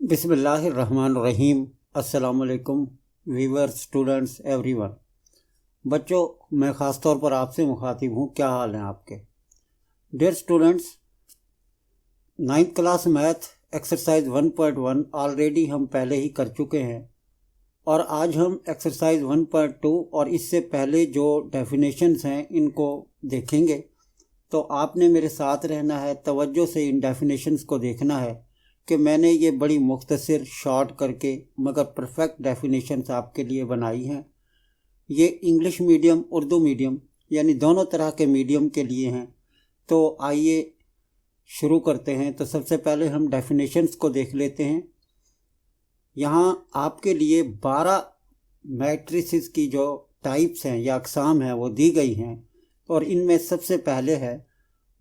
बिस्मिल्लाहिर्रहमानिर्रहीम। अस्सलामुअलैकुम viewers, students, everyone. बच्चों, मैं ख़ास तौर पर आपसे मुखातिब हूँ। क्या हाल हैं आपके? Dear students, 9th class math exercise 1.1 already हम पहले ही कर चुके हैं और आज हम एक्सरसाइज 1.2 और इससे पहले जो डेफिनेशंस हैं इनको देखेंगे। तो आपने मेरे साथ रहना है, तवज्जो से इन डेफिनेशंस को देखना है कि मैंने ये बड़ी मुख्तसर शॉर्ट करके मगर परफेक्ट डेफिनेशंस आपके लिए बनाई हैं। ये इंग्लिश मीडियम, उर्दू मीडियम यानी दोनों तरह के मीडियम के लिए हैं। तो आइए शुरू करते हैं। तो सबसे पहले हम डेफिनेशंस को देख लेते हैं। यहाँ आपके लिए 12 मैट्रिसेस की जो टाइप्स हैं या अक़साम हैं वो दी गई हैं और इनमें सबसे पहले है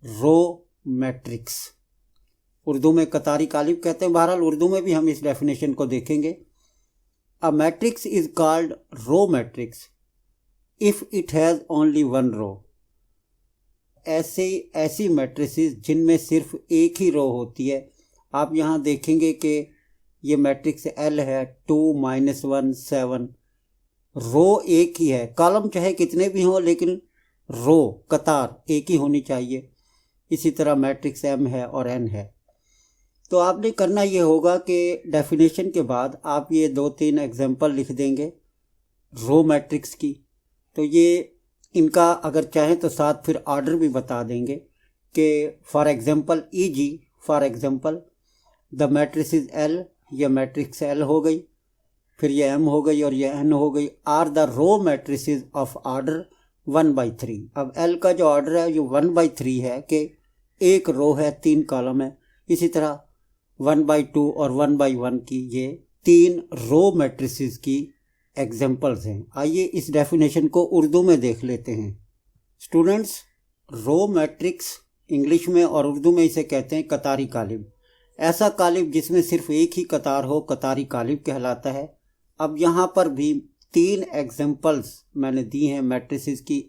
रो मैट्रिक्स। उर्दू में कतारी कालिब कहते हैं। बहरहाल उर्दू में भी हम इस डेफिनेशन को देखेंगे। A matrix is called row matrix if it has only one row. ऐसी मैट्रिसेस जिनमें सिर्फ एक ही रो होती है। आप यहाँ देखेंगे कि ये मैट्रिक्स एल है, 2 -1 7। रो एक ही है, कॉलम चाहे कितने भी हों लेकिन रो कतार एक ही होनी चाहिए। इसी तरह मैट्रिक्स एम है और एन है। तो आपने करना ये होगा कि डेफिनेशन के बाद आप ये 2-3 एग्जांपल लिख देंगे रो मैट्रिक्स की। तो ये इनका अगर चाहें तो साथ फिर ऑर्डर भी बता देंगे कि for example for example the matrices L, ये मैट्रिक्स एल हो गई, फिर ये एम हो गई और ये एन हो गई, are the row matrices of order 1/3। अब एल का जो ऑर्डर है ये 1/3 है कि एक रो है, 3 कॉलम है। इसी तरह 1/2 और 1/1 की ये 3 रो मैट्रिसेस की एग्जांपल्स हैं। आइए इस डेफिनेशन को उर्दू में देख लेते हैं। स्टूडेंट्स, रो मैट्रिक्स इंग्लिश में और उर्दू में इसे कहते हैं कतारी कालिब। ऐसा कालिब जिसमें सिर्फ एक ही कतार हो कतारी कालिब कहलाता है। अब यहाँ पर भी 3 एग्जांपल्स मैंने दी हैं मैट्रिसेस की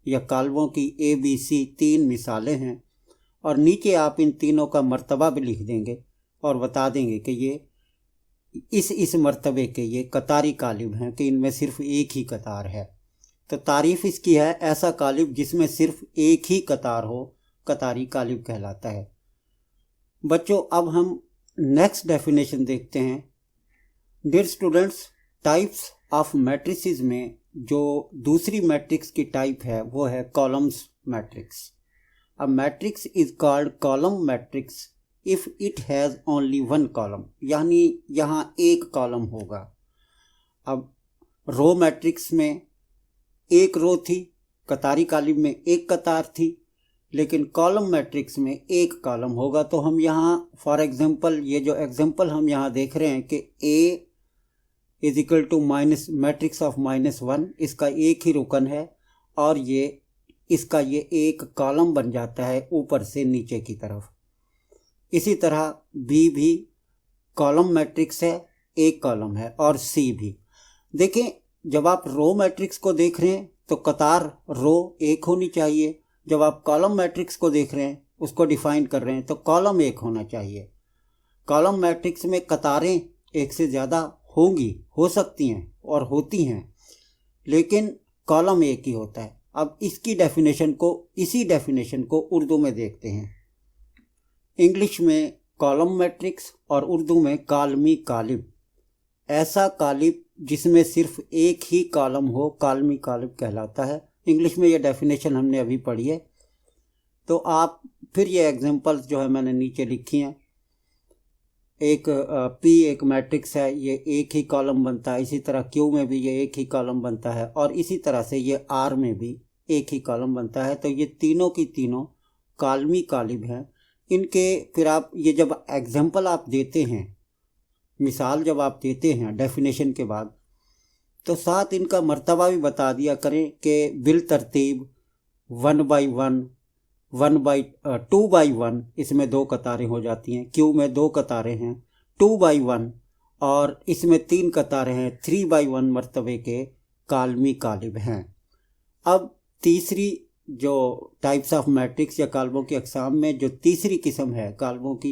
या कालबों की, ABC 3 मिसालें हैं और नीचे आप इन तीनों का मर्तबा भी लिख देंगे और बता देंगे कि ये इस मर्तबे के ये कतारी कालिब हैं कि इनमें सिर्फ एक ही कतार है। तो तारीफ़ इसकी है ऐसा कालिब जिसमें सिर्फ एक ही कतार हो कतारी कालिब कहलाता है। बच्चों, अब हम नेक्स्ट डेफिनेशन देखते हैं। Dear students, types of matrices में जो दूसरी मैट्रिक्स की टाइप है वो है columns matrix. A matrix is called column matrix if it has only one column, यानी यहाँ एक कॉलम होगा। अब रो मैट्रिक्स में एक रो थी, कतारी कालिब में एक कतार थी, लेकिन कॉलम मैट्रिक्स में एक कॉलम होगा। तो हम यहाँ फॉर एग्जांपल ये जो एग्जांपल हम यहाँ देख रहे हैं कि A is equal to matrix of -1, इसका एक ही रुकन है और इसका ये एक कॉलम बन जाता है ऊपर से नीचे की तरफ। इसी तरह B भी कॉलम मैट्रिक्स है, एक कॉलम है, और C भी। देखें, जब आप रो मैट्रिक्स को देख रहे हैं तो कतार रो एक होनी चाहिए। जब आप कॉलम मैट्रिक्स को देख रहे हैं, उसको डिफाइन कर रहे हैं, तो कॉलम एक होना चाहिए। कॉलम मैट्रिक्स में कतारें एक से ज़्यादा होंगी, हो सकती हैं और होती हैं, लेकिन कॉलम एक ही होता है। अब इसी डेफिनेशन को उर्दू में देखते हैं। इंग्लिश में कॉलम मैट्रिक्स और उर्दू में कालमी कालिब। ऐसा कालिब जिसमें सिर्फ एक ही कॉलम हो कालमी कालिब कहलाता है। इंग्लिश में ये डेफिनेशन हमने अभी पढ़ी है। तो आप फिर ये एग्जांपल्स जो है मैंने नीचे लिखी हैं। एक P एक मैट्रिक्स है, ये एक ही कॉलम बनता है। इसी तरह Q में भी ये एक ही कॉलम बनता है और इसी तरह से ये R में भी एक ही कॉलम बनता है। तो ये तीनों की तीनों कालमी कालिब हैं। इनके फिर आप ये जब एग्जांपल आप देते हैं, मिसाल जब आप देते हैं डेफिनेशन के बाद, तो साथ इनका मर्तबा भी बता दिया करें कि बिल तरतीब 1/1, 2/1, इसमें 2 कतारें हो जाती हैं। Q में 2 कतारें हैं, 2/1, और इसमें 3 कतारें हैं, 3/1 मर्तबे के कालमी कालिब हैं। अब तीसरी जो टाइप्स ऑफ मैट्रिक्स या कालबों की अक़साम में जो तीसरी किस्म है कालबों की,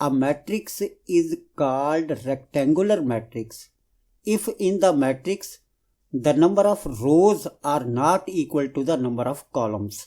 A matrix is called rectangular matrix if in the matrix the number of rows are not equal to the number of columns۔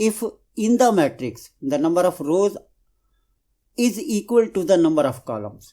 if in the matrix the number of rows is equal to the number of columns۔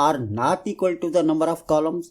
are not equal to the number of columns،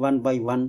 1/1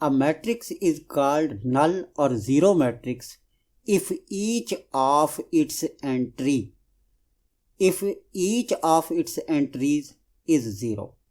A matrix is called null or zero matrix if each of its entries is zero،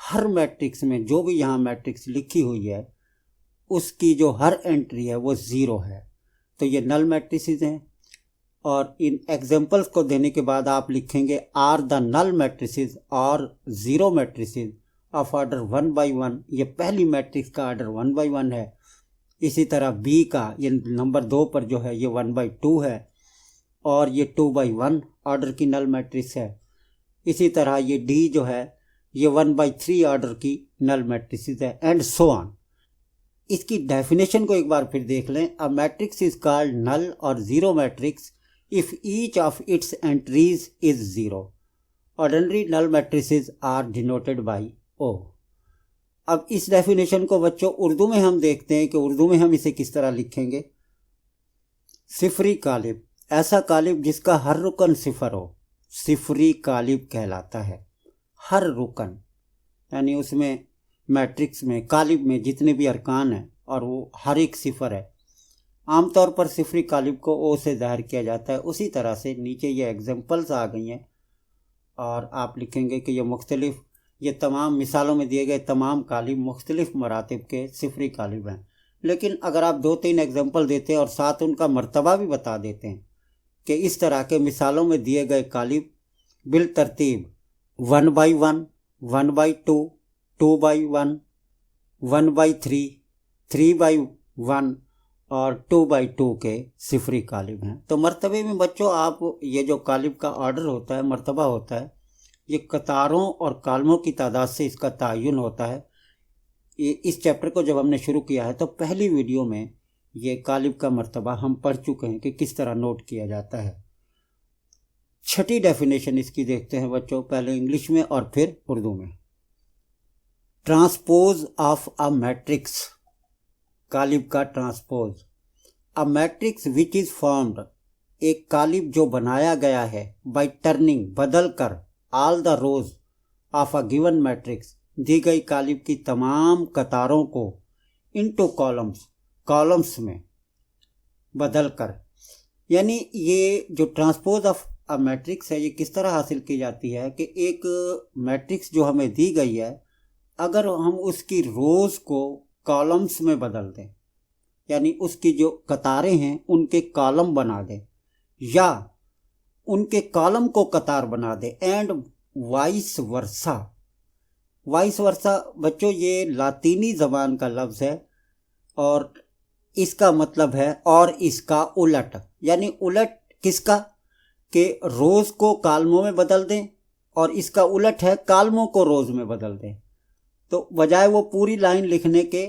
her matrix में जो भी यहाँ matrix लिखी हुई है उसकी जो हर entry है वो 0 है। तो ये नल मैट्रिसेस हैं। और इन एग्जांपल्स को देने के बाद आप लिखेंगे आर द नल मैट्रिसेस और 0 मैट्रिसेस ऑफ ऑर्डर 1 by 1। ये पहली मैट्रिक्स का ऑर्डर 1 by 1 है। इसी तरह बी का ये नंबर 2 पर जो है ये 1 by 2 है और ये 2 by 1 ऑर्डर की नल मैट्रिक्स है। इसी तरह ये डी जो है ये 1 by 3 ऑर्डर की नल मैट्रिक्स है, एंड सो ऑन। इसकी डेफिनेशन को एक बार फिर देख लें। A matrix is called null और 0 matrix if each of its entries is 0। Ordinary null matrices are denoted by O. अब इस डेफिनेशन को बच्चों उर्दू में हम देखते हैं कि उर्दू में हम इसे किस तरह लिखेंगे। सिफरी कालिब, ऐसा कालिब जिसका हर रुकन सिफर हो, सिफरी कालिब कहलाता है। हर रुकन यानी उसमें मैट्रिक्स में कालिब में जितने भी अरकान हैं और वो हर एक सिफर है। आमतौर पर सिफरी कालिब को ओ से ज़ाहिर किया जाता है। उसी तरह से नीचे ये एग्जांपल्स आ गई हैं और आप लिखेंगे कि ये तमाम मिसालों में दिए गए तमाम कालिब मुख्तलिफ मरातिब के सिफरी कालिब हैं। लेकिन अगर आप 2-3 एग्जांपल देते हैं और साथ उनका मर्तबा भी बता देते हैं कि इस तरह के मिसालों में दिए गए कालिब बिल तरतीब 1 by 1, 1 by 2, 2 by 1, 1 by 3, 3 by 1 और 2 by 2 के सिफरी कालिब हैं। तो मर्तबे में बच्चों आप ये जो कालिब का ऑर्डर होता है, मर्तबा होता है, ये कतारों और कालमों की तादाद से इसका तयन होता है। इस चैप्टर को जब हमने शुरू किया है तो पहली वीडियो में ये कालिब का मर्तबा हम पढ़ चुके हैं कि किस तरह नोट किया जाता है। छठी डेफिनेशन इसकी देखते हैं बच्चों, पहले इंग्लिश में और फिर उर्दू में। ट्रांसपोज ऑफ अ मैट्रिक्स, कालिब का transpose. A matrix which is formed, एक कालिब जो बनाया गया है, बाय टर्निंग बदल कर, all the rows of a given matrix, दी गई कालिब की तमाम कतारों को, इनटू कॉलम्स, कॉलम्स में बदल कर। यानी ये जो ट्रांसपोज ऑफ अ मैट्रिक्स है ये किस तरह हासिल की जाती है कि एक मैट्रिक्स जो हमें दी गई है अगर हम उसकी रोज़ को कॉलम्स में बदल दें, यानी उसकी जो कतारें हैं उनके कॉलम बना दें या उनके कॉलम को कतार बना दें, and vice versa. Vice versa बच्चों ये लातीनी ज़बान का लफ्ज़ है और इसका मतलब है और इसका उलट। यानी उलट किसका कि रोज़ को कालमों में बदल दें और इसका उलट है कालमों को रोज़ में बदल दें। तो बजाय वो पूरी लाइन लिखने के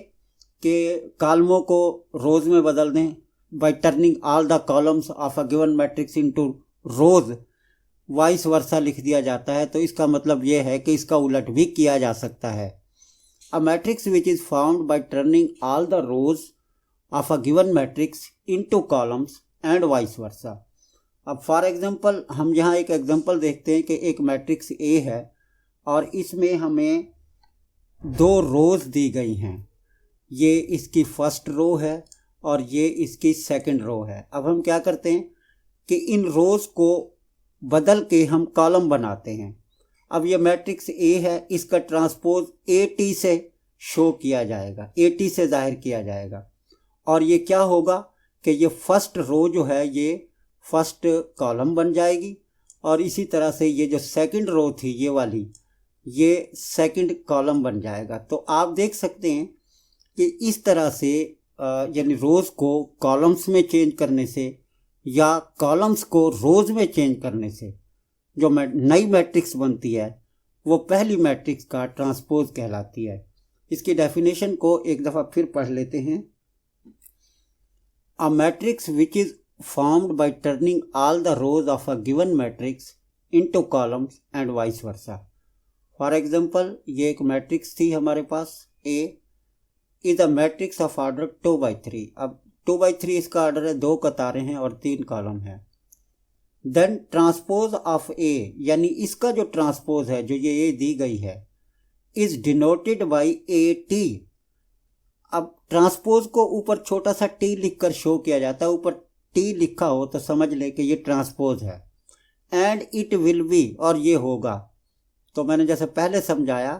कालमों को रोज़ में बदल दें, by turning all the columns of a given matrix into rows, vice versa लिख दिया जाता है। तो इसका मतलब ये है कि इसका उलट भी किया जा सकता है। A matrix which is found by turning all the rows of a given matrix into columns and vice versa. अब फॉर एग्जांपल हम यहाँ एक एग्जांपल देखते हैं कि एक मैट्रिक्स ए है और इसमें हमें 2 रोज दी गई हैं। ये इसकी फर्स्ट रो है और ये इसकी सेकंड रो है। अब हम क्या करते हैं कि इन रोज को बदल के हम कॉलम बनाते हैं। अब ये मैट्रिक्स ए है, इसका ट्रांसपोज ए टी से शो किया जाएगा, ए टी से जाहिर किया जाएगा। और ये क्या होगा कि ये फर्स्ट रो जो है ये फर्स्ट कॉलम बन जाएगी और इसी तरह से ये जो सेकंड रो थी ये वाली, ये सेकंड कॉलम बन जाएगा। तो आप देख सकते हैं कि इस तरह से यानी रोज़ को कॉलम्स में चेंज करने से या कॉलम्स को रोज़ में चेंज करने से जो नई मैट्रिक्स बनती है वो पहली मैट्रिक्स का ट्रांसपोज कहलाती है। इसकी डेफिनेशन को एक दफ़ा फिर पढ़ लेते हैं। A matrix which is formed by turning all the rows of a given matrix into columns and vice versa. For example, ये एक मैट्रिक्स थी हमारे पास, A is a matrix of order 2 by 3. अब 2 by 3 इसका ऑर्डर है, 2 कतारें हैं और 3 कॉलम है। Then transpose of A, यानी इसका जो ट्रांसपोज है जो ये दी गई है, is denoted by AT. अब ट्रांसपोज को ऊपर छोटा सा T लिखकर शो किया जाता है, ऊपर टी लिखा हो तो समझ ले कि ये ट्रांसपोज है। एंड इट विल बी, और ये होगा। तो मैंने जैसे पहले समझाया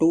2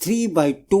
3/2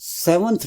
7th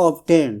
obtained،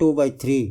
2/3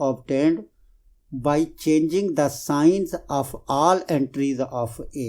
obtained by changing the signs of all entries of A.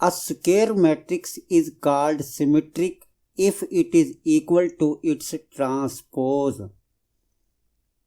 A square matrix is called symmetric if it is equal to its transpose۔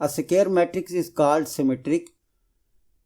A square matrix is called symmetric،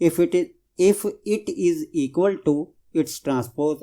if it is equal to its transpose،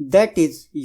that is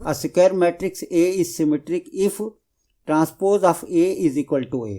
a square matrix A is symmetric if transpose of A is equal to A۔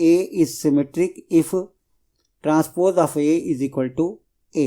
A is symmetric if transpose of A is equal to A۔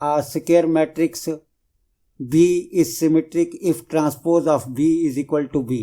A square matrix B is symmetric if transpose of B is equal to B۔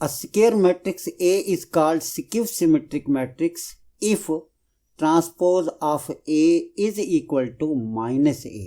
A square matrix A is called skew symmetric matrix if transpose of A is equal to -A،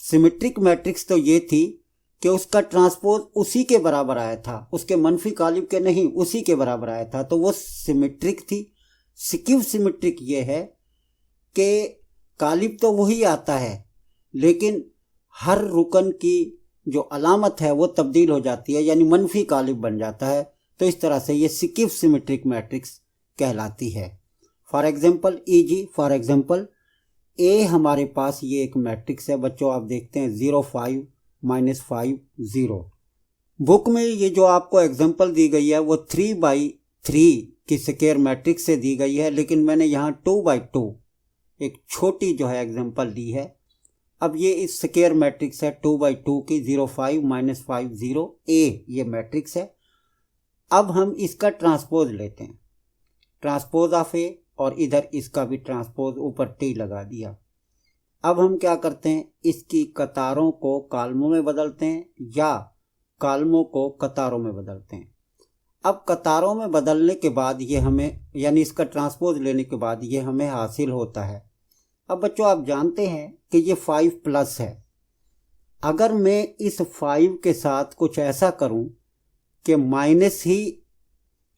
symmetric matrix तो ये थी कि उसका transpose उसी के बराबर आया था, उसके मंफी कालिब के नहीं, उसी के बराबर आया था, तो वो सिमेट्रिक थी। स्क्यू सिमेट्रिक ये है कि कालिब तो वही आता है लेकिन हर रुकन की जो अलामत है वो तब्दील हो जाती है, यानी मंफी कालिब बन जाता है। तो इस तरह से ये स्क्यू सिमेट्रिक मैट्रिक्स कहलाती है। फॉर एग्जाम्पल ए हमारे पास ये एक मैट्रिक्स है बच्चों, आप देखते हैं 0 5 -5 0। बुक में ये जो आपको एग्जाम्पल दी गई है वो 3/3 की स्क्वायर मैट्रिक्स से दी गई है, लेकिन मैंने यहाँ 2/2 एक छोटी जो है एग्जाम्पल दी है। अब ये इस स्क्वायर मैट्रिक्स है 2/2 की, 0 5 -5 0 ए ये मैट्रिक्स है। अब हम इसका ट्रांसपोज लेते हैं, ट्रांसपोज ऑफ ए, और इधर इसका भी ट्रांसपोज ऊपर टी लगा दिया। अब हम क्या करते हैं, इसकी कतारों को कॉलमों में बदलते हैं या कॉलमों को कतारों में बदलते हैं। अब कतारों में बदलने के बाद ये हमें, यानी इसका ट्रांसपोज लेने के बाद ये हमें हासिल होता है। अब बच्चों आप जानते हैं कि ये 5+ है। अगर मैं इस 5 के साथ कुछ ऐसा करूं कि माइनस ही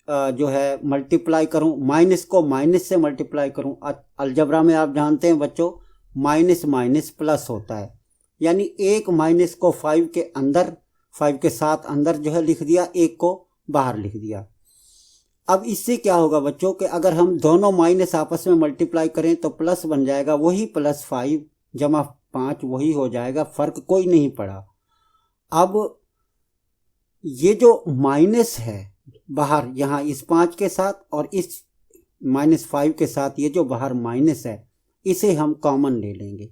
जो है मल्टीप्लाई करूं, माइनस को माइनस से मल्टीप्लाई करूं, अलजबरा में आप जानते हैं बच्चों माइनस माइनस प्लस होता है, यानी एक माइनस को 5 के अंदर, 5 के साथ अंदर जो है लिख दिया, एक को बाहर लिख दिया। अब इससे क्या होगा बच्चों कि अगर हम दोनों माइनस आपस में मल्टीप्लाई करें तो प्लस बन जाएगा, वही +5 जमा 5 वही हो जाएगा, फ़र्क कोई नहीं पड़ा। अब ये जो माइनस है बाहर यहाँ इस 5 के साथ और इस -5 के साथ, ये जो बाहर माइनस है इसे हम कॉमन ले लेंगे।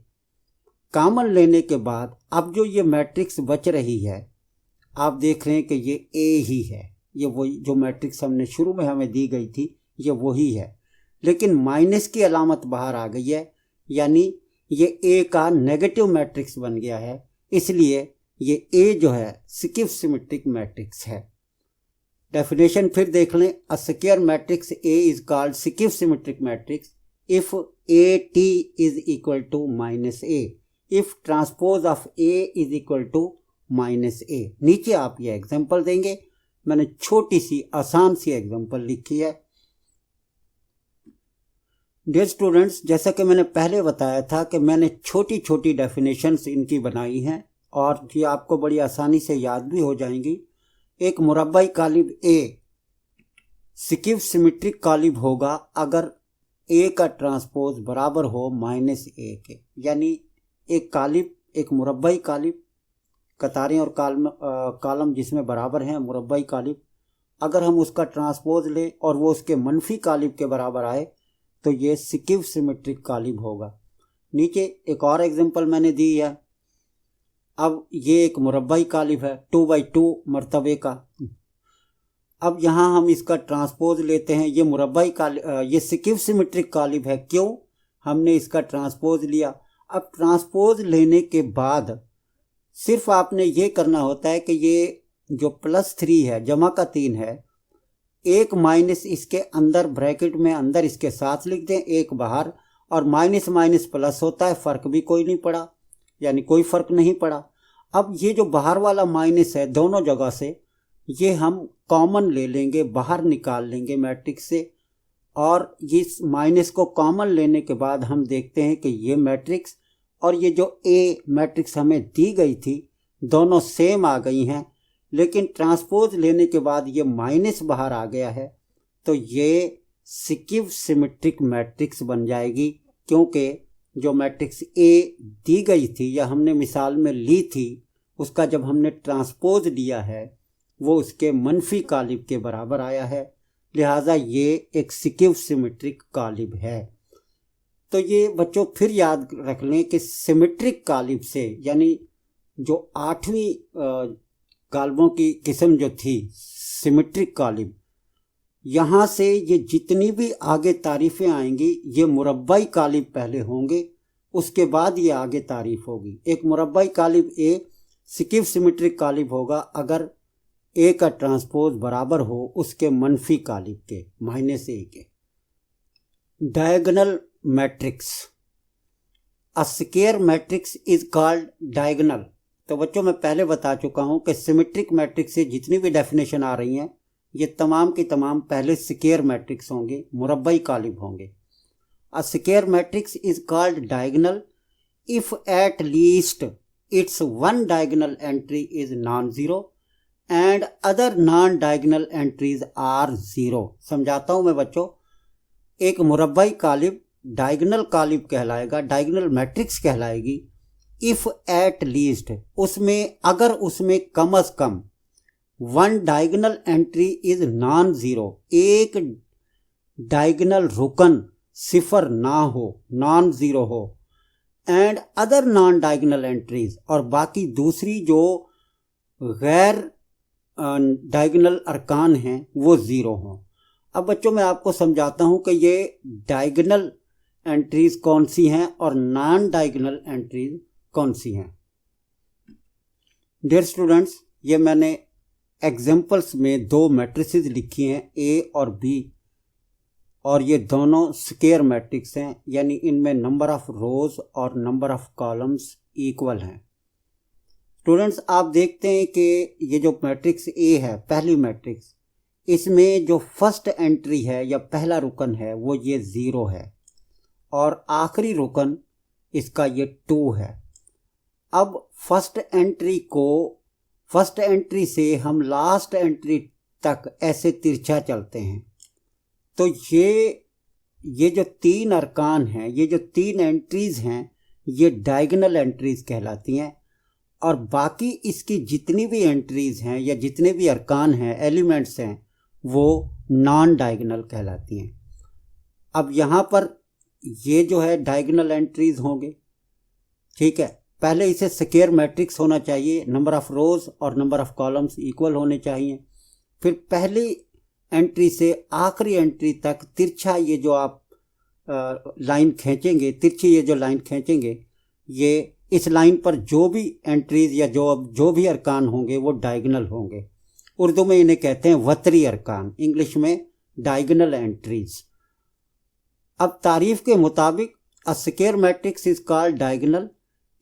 कॉमन लेने के बाद अब जो ये मैट्रिक्स बच रही है, आप देख रहे हैं कि ये ए ही है, ये वही जो मैट्रिक्स हमने शुरू में हमें दी गई थी ये वही है, लेकिन माइनस की अलामत बाहर आ गई है, यानी ये ए का नेगेटिव मैट्रिक्स बन गया है, इसलिए ये ए जो है स्क्यू सिमेट्रिक मैट्रिक्स है। डेफिनेशन फिर देख लें, a square matrix A is called skew symmetric matrix if A T is equal to -a, if transpose of A is equal to -a। नीचे आप ये एग्जांपल देंगे, मैंने छोटी सी आसान सी एग्जांपल लिखी है। डियर स्टूडेंट्स, जैसा कि मैंने पहले बताया था कि मैंने छोटी छोटी डेफिनेशंस इनकी बनाई हैं और ये आपको बड़ी आसानी से याद भी हो जाएंगी। एक मुरब्बाई कालिब ए स्क्यू सिमेट्रिक कालिब होगा अगर ए का ट्रांसपोज बराबर हो -a के, यानी एक कालिब, एक मुरब्बाई कालिब, कतारें और कॉलम जिसमें बराबर हैं, मुरब्बाई कालिब, अगर हम उसका ट्रांसपोज लें और वो उसके मनफी कालिब के बराबर आए तो ये स्क्यू सिमेट्रिक कालिब होगा। नीचे एक और एग्जांपल मैंने दी है। अब ये एक मुरब्बाई कालिब है 2/2 मरतबे का। अब यहाँ हम इसका ट्रांसपोज लेते हैं, ये मुरब्बाई कालिब, ये स्क्यू सिमेट्रिक कालिब है। क्यों? हमने इसका ट्रांसपोज लिया। अब ट्रांसपोज लेने के बाद सिर्फ आपने ये करना होता है कि ये जो +3 है, जमा का 3 है, एक माइनस इसके अंदर ब्रैकेट में अंदर इसके साथ लिख दें, एक बाहर, और माइनस माइनस प्लस होता है, फ़र्क भी कोई नहीं पड़ा, यानी कोई फ़र्क नहीं पड़ा। अब ये जो बाहर वाला माइनस है दोनों जगह से, ये हम कॉमन ले लेंगे, बाहर निकाल लेंगे मैट्रिक्स से, और इस माइनस को कॉमन लेने के बाद हम देखते हैं कि ये मैट्रिक्स और ये जो ए मैट्रिक्स हमें दी गई थी दोनों सेम आ गई हैं, लेकिन ट्रांसपोज लेने के बाद ये माइनस बाहर आ गया है, तो ये स्क्यू सिमेट्रिक मैट्रिक्स बन जाएगी, क्योंकि जो मैट्रिक्स ए दी गई थी या हमने मिसाल में ली थी, उसका जब हमने ट्रांसपोज लिया है वो उसके मनफी कालिब के बराबर आया है, लिहाजा ये एक स्क्यू सिमेट्रिक कालिब है। तो ये बच्चों फिर याद रख लें कि सिमेट्रिक कालिब से, यानी जो 8वीं कालिबों की किस्म जो थी सिमेट्रिक कालिब, यहाँ से ये जितनी भी आगे तारीफ़ें आएंगी ये मुरब्बाई कालिब पहले होंगे, उसके बाद ये आगे तारीफ़ होगी। एक मुरब्बाई कालिब ए स्क्यू सिमेट्रिक कालिब होगा अगर ए का ट्रांसपोज बराबर हो उसके मनफी कालिब के, -a के। Diagonal matrix. A square matrix is called diagonal. तो बच्चों मैं पहले बता चुका हूँ कि सिमेट्रिक मैट्रिक्स से जितनी भी डेफिनेशन आ रही हैं ये तमाम की तमाम पहले स्क्वायर मैट्रिक्स होंगे, मुरब्बाई कालिब होंगे। A square matrix is called diagonal if at least its one diagonal entry is non zero and other non diagonal entries are zero. समझाता हूँ मैं बच्चों, एक मुरब्बाई कालिब डायगोनल कालिब कहलाएगा, डायगोनल मैट्रिक्स कहलाएगी इफ एट लीस्ट, उसमें अगर उसमें कम अज कम one diagonal entry is non zero, एक डायगोनल रुकन सिफर ना हो, नॉन जीरो हो, and other non diagonal entries, और बाकी दूसरी जो गैर डायगोनल अरकान हैं वो ज़ीरो हों। अब बच्चों मैं आपको समझाता हूँ कि ये डायगोनल एंट्रीज कौन सी हैं और नॉन डायगोनल एंट्रीज कौन सी हैं। डियर स्टूडेंट्स, ये मैंने एग्जाम्पल्स में दो मैट्रिसेस लिखी हैं ए और बी, और ये दोनों स्क्वायर मैट्रिक्स हैं, यानी इनमें नंबर ऑफ रोज और नंबर ऑफ कॉलम्स इक्वल हैं। स्टूडेंट्स आप देखते हैं कि ये जो मैट्रिक्स ए है, पहली मैट्रिक्स, इसमें जो फर्स्ट एंट्री है या पहला रुकन है वो ये ज़ीरो है और आखिरी रुकन इसका ये 2 है। अब फर्स्ट एंट्री से हम लास्ट एंट्री तक ऐसे तिरछा चलते हैं, तो ये जो 3 अरकान हैं, ये जो 3 एंट्रीज हैं, ये डायगोनल एंट्रीज कहलाती हैं, और बाकी इसकी जितनी भी एंट्रीज हैं या जितने भी अरकान हैं, एलिमेंट्स हैं, वो नॉन डायगोनल कहलाती हैं। अब यहाँ पर ये जो है डायगोनल एंट्रीज होंगे, ठीक है। पहले इसे स्क्वायर मैट्रिक्स होना चाहिए, नंबर ऑफ रोज और नंबर ऑफ कॉलम्स इक्वल होने चाहिए। फिर पहली एंट्री से आखिरी एंट्री तक तिरछा ये जो आप लाइन खींचेंगे, तिरछी ये जो लाइन खींचेंगे, ये इस लाइन पर जो भी एंट्रीज या जो भी अरकान होंगे वो डायगोनल होंगे। उर्दू में इन्हें कहते हैं वतरी अरकान, इंग्लिश में डायगोनल एंट्रीज। अब तारीफ के मुताबिक अ square matrix is called diagonal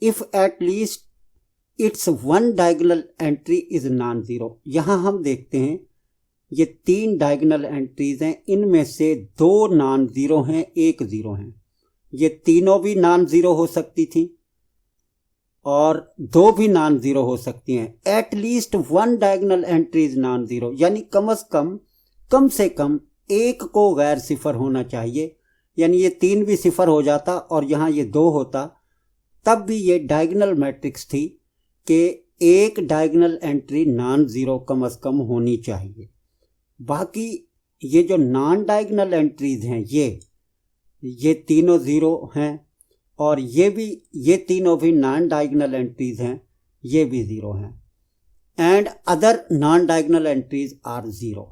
if at least its one diagonal entry is non zero. यहाँ हम देखते हैं ये 3 डायगोनल एंट्रीज हैं, इनमें से 2 नॉन जीरो हैं, 1 जीरो हैं। ये तीनों भी नॉन जीरो हो सकती थी और 2 भी नॉन जीरो हो सकती हैं। At least one diagonal entry is non zero, यानी कम से कम एक को गैर सिफर होना चाहिए, यानी ये 3 भी सिफर हो जाता और यहाँ ये 2 होता, तब भी ये डायगोनल मैट्रिक्स थी कि एक डायगोनल एंट्री नॉन जीरो कम से कम होनी चाहिए। बाकी ये जो नॉन डायगोनल एंट्रीज हैं ये तीनों ज़ीरो हैं, और ये तीनों भी नॉन डायगोनल एंट्रीज हैं, ये भी ज़ीरो हैं, and other non diagonal entries are zero.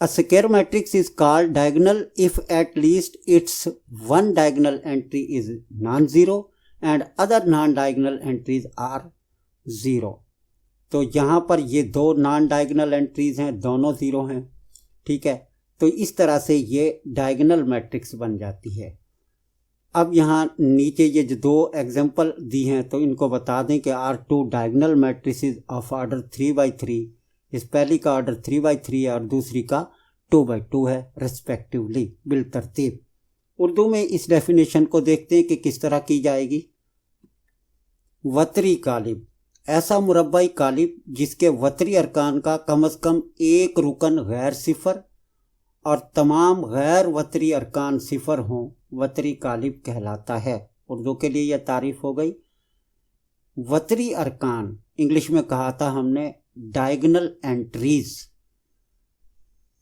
A square matrix is called diagonal if at least its one diagonal entry is non-zero and other non-diagonal entries are zero। तो यहाँ पर ये 2 non-diagonal entries हैं, दोनों zero हैं, ठीक है। तो इस तरह से ये डायगोनल मैट्रिक्स बन जाती है। अब यहाँ नीचे ये जो 2 एग्जाम्पल दी हैं तो इनको बता दें कि are 2 diagonal matrices of order 3/3, इस पहली का ऑर्डर 3/3 है और दूसरी का 2/2 है रिस्पेक्टिवली, बिल तरतीब। उर्दू में इस डेफिनेशन को देखते हैं कि किस तरह की जाएगी। वतरी कालिब, ऐसा मुरब्बाई कालिब जिसके वतरी अरकान का कम से कम एक रुकन गैर सिफर और तमाम गैर वतरी अरकान सिफर हों, वतरी कालिब कहलाता है। उर्दू के लिए यह तारीफ हो गई। वतरी अरकान इंग्लिश में कहा था हमने डायगोनल एंट्रीज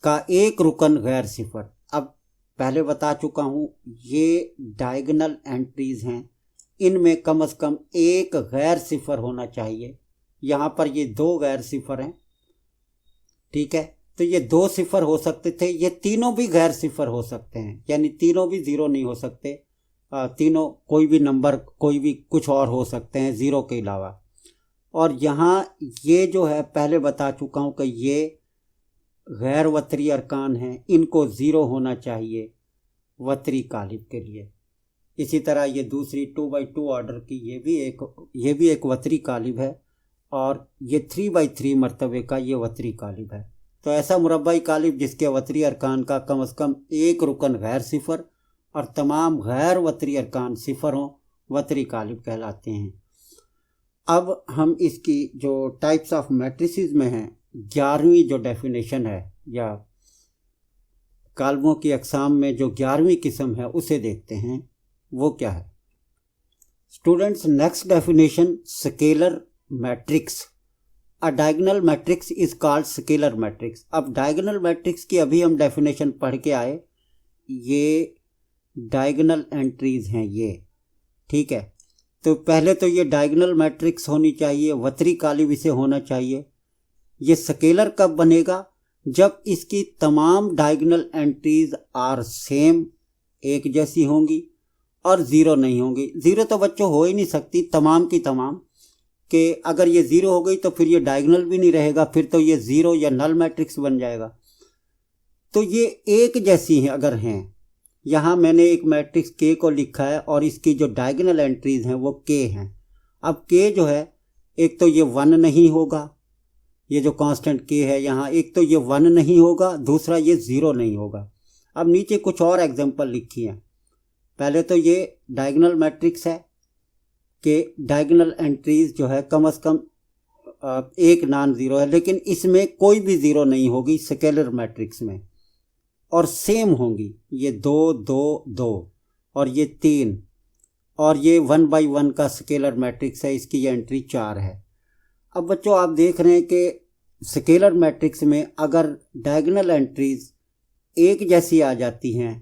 का एक रुकन गैर सिफर। अब पहले बता चुका हूँ ये डायगोनल एंट्रीज हैं, इनमें कम से कम एक गैर सिफर होना चाहिए। यहाँ पर ये 2 गैर सिफर हैं, ठीक है। तो ये 2 सिफर हो सकते थे, ये तीनों भी गैर सिफर हो सकते हैं, यानी तीनों भी ज़ीरो नहीं हो सकते, तीनों कोई भी नंबर, कोई भी कुछ और हो सकते हैं ज़ीरो के अलावा। और यहाँ ये जो है पहले बता चुका हूँ कि ये गैर वतरी अरकान हैं, इनको ज़ीरो होना चाहिए वतरी कालिब के लिए। इसी तरह ये दूसरी 2x2 ऑर्डर की ये भी एक वतरी कालिब है, और ये 3x3 मरतबे का ये वतरी कालिब है। तो ऐसा मुरब्बाई कालिब जिसके वतरी अरकान का कम अज़ कम एक रुकन गैर सिफर और तमाम गैर वतरी अरकान सिफर हों, वतरी कालिब कहलाते हैं। अब हम इसकी जो टाइप्स ऑफ मैट्रिसेस में हैं 11वीं जो डेफिनेशन है या कालमों की अकसाम में जो 11वीं किस्म है उसे देखते हैं, वो क्या है। Students, next definition scalar matrix. A diagonal matrix is called scalar matrix. अब डायगोनल मैट्रिक्स की अभी हम डेफिनेशन पढ़ के आए, ये डायगोनल एंट्रीज हैं ये, ठीक है। तो पहले तो ये डायगोनल मैट्रिक्स होनी चाहिए, वतरी कालिब इसे होना चाहिए। ये स्केलर कब बनेगा? जब इसकी तमाम डायगोनल एंट्रीज आर सेम, एक जैसी होंगी और ज़ीरो नहीं होंगी। ज़ीरो तो बच्चों हो ही नहीं सकती तमाम की तमाम, कि अगर ये ज़ीरो हो गई तो फिर ये डायगोनल भी नहीं रहेगा, फिर तो ये ज़ीरो या नल मैट्रिक्स बन जाएगा। तो ये एक जैसी हैं अगर हैं, यहाँ मैंने एक मैट्रिक्स के को लिखा है और इसकी जो डायगोनल एंट्रीज हैं वो के हैं। अब के जो है, एक तो ये 1 नहीं होगा, ये जो कांस्टेंट के है यहाँ, एक तो ये 1 नहीं होगा, दूसरा ये 0 नहीं होगा। अब नीचे कुछ और एग्जांपल लिखी हैं। पहले तो ये डायगोनल मैट्रिक्स है कि डायगोनल एंट्रीज जो है कम अज़ कम एक नॉन ज़ीरो है, लेकिन इसमें कोई भी ज़ीरो नहीं होगी स्केलर मैट्रिक्स में, और सेम होंगी। ये 2 2 2 और ये 3, और ये 1/1 का स्केलर मैट्रिक्स है, इसकी ये एंट्री 4 है। अब बच्चों आप देख रहे हैं कि स्केलर मैट्रिक्स में अगर डायगोनल एंट्रीज एक जैसी आ जाती हैं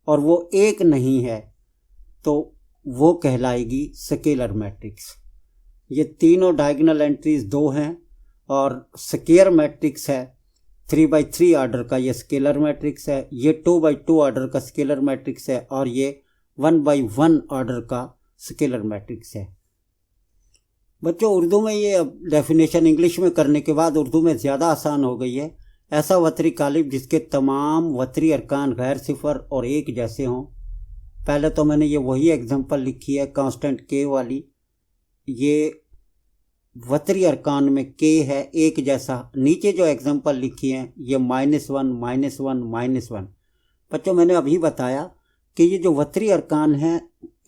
और वो एक नहीं है तो वो कहलाएगी स्केलर मैट्रिक्स। ये तीनों डायगोनल एंट्रीज 2 हैं और स्क्वायर मैट्रिक्स है, 3x3 ऑर्डर का ये स्केलर मैट्रिक्स है, ये 2x2 ऑर्डर का स्केलर मैट्रिक्स है, और ये 1/1 ऑर्डर का स्केलर मैट्रिक्स है। बच्चों उर्दू में ये डेफिनेशन इंग्लिश में करने के बाद उर्दू में ज़्यादा आसान हो गई है। ऐसा वतरी कालिब जिसके तमाम वतरी अरकान गैर सिफर और एक जैसे हों। पहले तो मैंने ये वही एग्जांपल लिखी है कांस्टेंट के वाली, ये वतरी अरकान में के है एक जैसा। नीचे जो एग्जांपल लिखी है ये -1 -1 -1। बच्चों मैंने अभी बताया कि ये जो वतरी अरकान हैं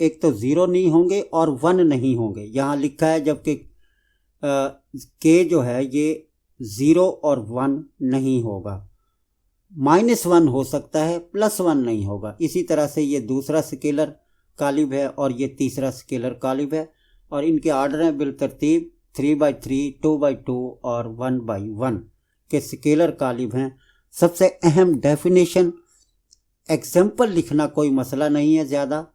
एक तो 0 नहीं होंगे और 1 नहीं होंगे, यहाँ लिखा है, जबकि के जो है ये 0 और 1 नहीं होगा। -1 हो सकता है, +1 नहीं होगा। इसी तरह से ये दूसरा स्केलर कालिब है और ये तीसरा स्केलर कालिब है, और इनके ऑर्डर हैं बिलतरतीब 3x3, 2x2 और 1/1 के स्केलर कालिब हैं। सबसे अहम डेफिनेशन, एग्जाम्पल लिखना कोई मसला नहीं है ज़्यादा।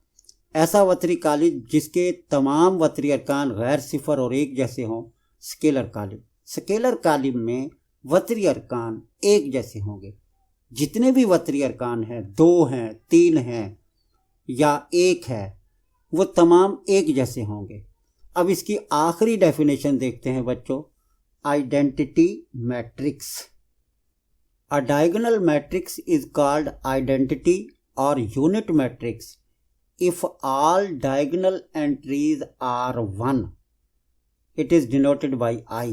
ऐसा वतरी कालिब जिसके तमाम वतरी अरकान गैर सिफर और एक जैसे हों, स्केलर कालिब। स्केलर कालिब में वतरी अरकान एक जैसे होंगे। जितने भी वतरी अरकान हैं, 2 हैं, 3 हैं या 1 है, वो तमाम एक जैसे होंगे। अब इसकी आखिरी डेफिनेशन देखते हैं बच्चों, identity matrix. A diagonal matrix is called identity or unit matrix if all diagonal entries are 1. It is denoted by I,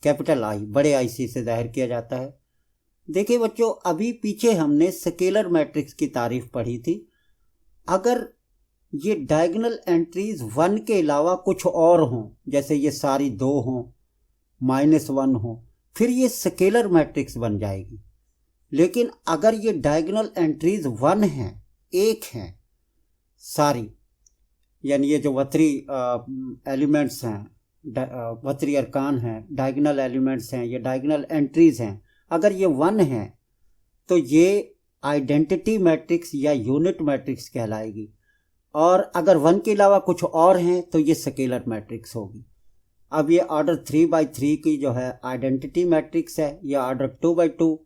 capital I, बड़े I से जाहिर किया जाता है। देखिए बच्चों, अभी पीछे हमने स्केलर मैट्रिक्स की तारीफ पढ़ी थी। अगर ये डायगोनल एंट्रीज 1 के अलावा कुछ और हों, जैसे ये सारी 2 हों, -1 हो, फिर ये स्केलर मैट्रिक्स बन जाएगी। लेकिन अगर ये डायगोनल एंट्रीज 1 हैं, 1 हैं सारी, यानी ये जो वतरी एलिमेंट्स हैं, वतरी अरकान हैं, डायगोनल एलिमेंट्स हैं, ये डायगोनल एंट्रीज हैं, अगर ये 1 हैं तो ये आइडेंटिटी मैट्रिक्स या यूनिट मैट्रिक्स कहलाएगी। और अगर 1 के अलावा कुछ और हैं तो ये स्केलर मैट्रिक्स होगी। अब ये ऑर्डर 3x3 की जो है आइडेंटिटी मैट्रिक्स है, ये ऑर्डर 2x2